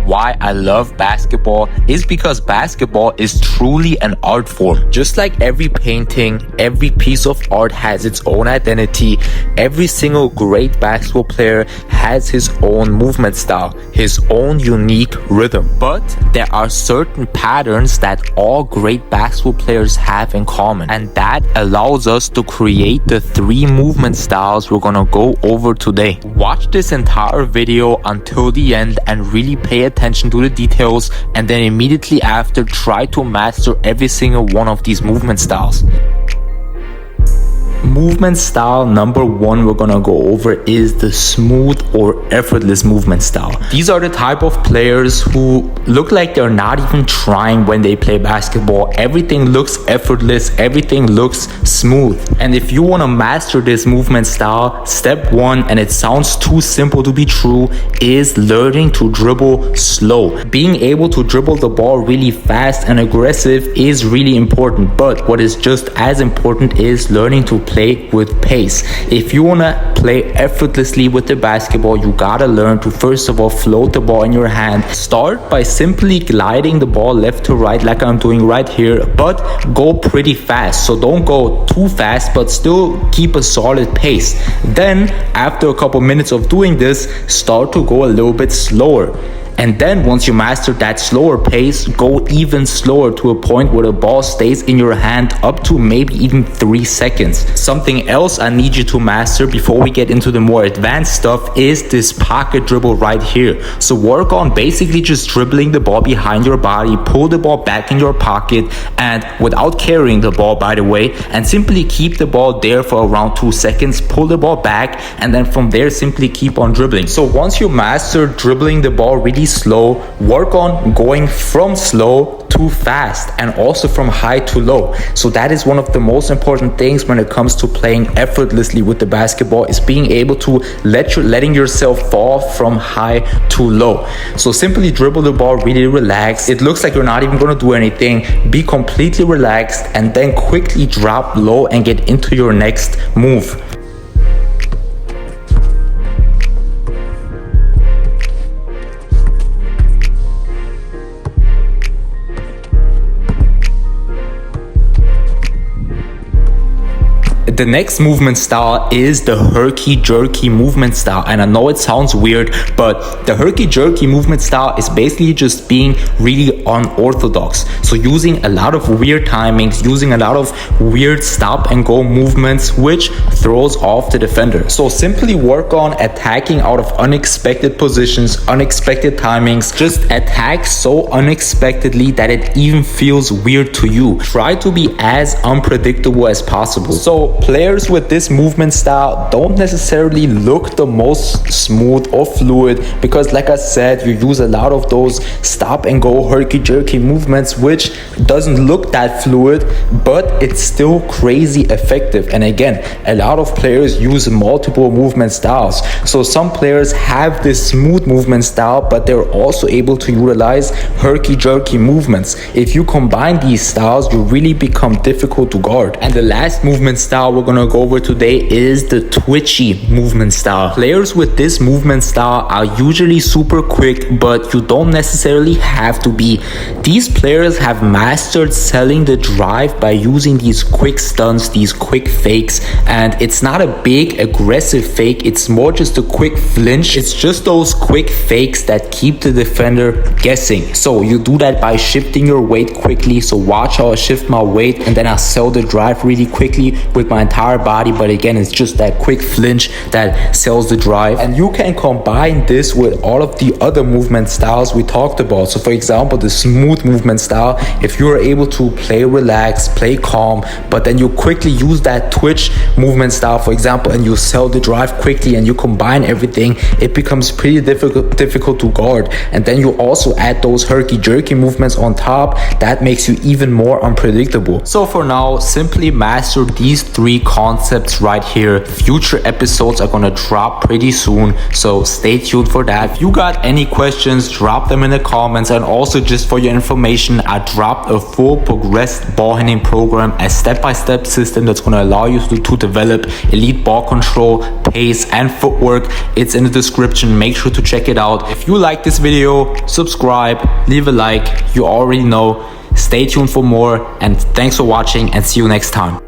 why I love basketball is because basketball is truly an art form. Just like every painting, every piece of art has its own identity, every single great basketball player has his own movement style, his own unique rhythm. But there are certain patterns that all great basketball players have in common, and that allows us to create the 3 movement styles we're gonna go over today. Watch this entire video until the end and really pay attention to the details, and then immediately after try to master every single one of these movement styles. Movement style number 1 we're gonna go over is the smooth or effortless movement style. These are the type of players who look like they're not even trying when they play basketball. Everything looks effortless, everything looks smooth. And if you want to master this movement style, step 1, and it sounds too simple to be true, is learning to dribble slow. Being able to dribble the ball really fast and aggressive is really important, but what is just as important is learning to play with pace. If you want to play effortlessly with the basketball, you gotta learn to first of all float the ball in your hand. Start by simply gliding the ball left to right like I'm doing right here, but go pretty fast. So don't go too fast, but still keep a solid pace. Then after a couple minutes of doing this, start to go a little bit slower. And then once you master that slower pace, go even slower to a point where the ball stays in your hand up to maybe even 3 seconds. Something else I need you to master before we get into the more advanced stuff is this pocket dribble right here. So work on basically just dribbling the ball behind your body, pull the ball back in your pocket, and without carrying the ball, by the way, and simply keep the ball there for around 2 seconds, pull the ball back, and then from there simply keep on dribbling. So once you master dribbling the ball really slow, work on going from slow to fast and also from high to low. So that is one of the most important things when it comes to playing effortlessly with the basketball, is being able to letting yourself fall from high to low. So simply dribble the ball really relaxed. It looks like you're not even going to do anything. Be completely relaxed and then quickly drop low and get into your next move. The next movement style is the herky-jerky movement style, and I know it sounds weird, but the herky-jerky movement style is basically just being really unorthodox. So using a lot of weird timings, using a lot of weird stop and go movements, which throws off the defender. So simply work on attacking out of unexpected positions, unexpected timings. Just attack so unexpectedly that it even feels weird to you. Try to be as unpredictable as possible. So players with this movement style don't necessarily look the most smooth or fluid because, like I said, you use a lot of those stop and go herky-jerky movements, which doesn't look that fluid, but it's still crazy effective. And again, a lot of players use multiple movement styles. So some players have this smooth movement style, but they're also able to utilize herky-jerky movements. If you combine these styles, you really become difficult to guard. And the last movement style we're gonna go over today is the twitchy movement style. Players with this movement style are usually super quick, but you don't necessarily have to be. These players have mastered selling the drive by using these quick stunts, these quick fakes, and it's not a big aggressive fake, it's more just a quick flinch. It's just those quick fakes that keep the defender guessing. So you do that by shifting your weight quickly. So watch how I shift my weight and then I sell the drive really quickly with my entire body, but again, it's just that quick flinch that sells the drive. And you can combine this with all of the other movement styles we talked about. So for example, the smooth movement style, if you're able to play relaxed, play calm, but then you quickly use that twitch movement style, for example, and you sell the drive quickly and you combine everything, it becomes pretty difficult to guard. And then you also add those herky-jerky movements on top, that makes you even more unpredictable. So for now, simply master these 3 3 concepts right here. Future episodes are gonna drop pretty soon, so stay tuned for that. If you got any questions, drop them in the comments. And also, just for your information, I dropped a full progressed ball handling program, a step-by-step system that's gonna allow you to develop elite ball control, pace, and footwork. It's in the description. Make sure to check it out. If you like this video, subscribe, leave a like. You already know. Stay tuned for more, and thanks for watching, and see you next time.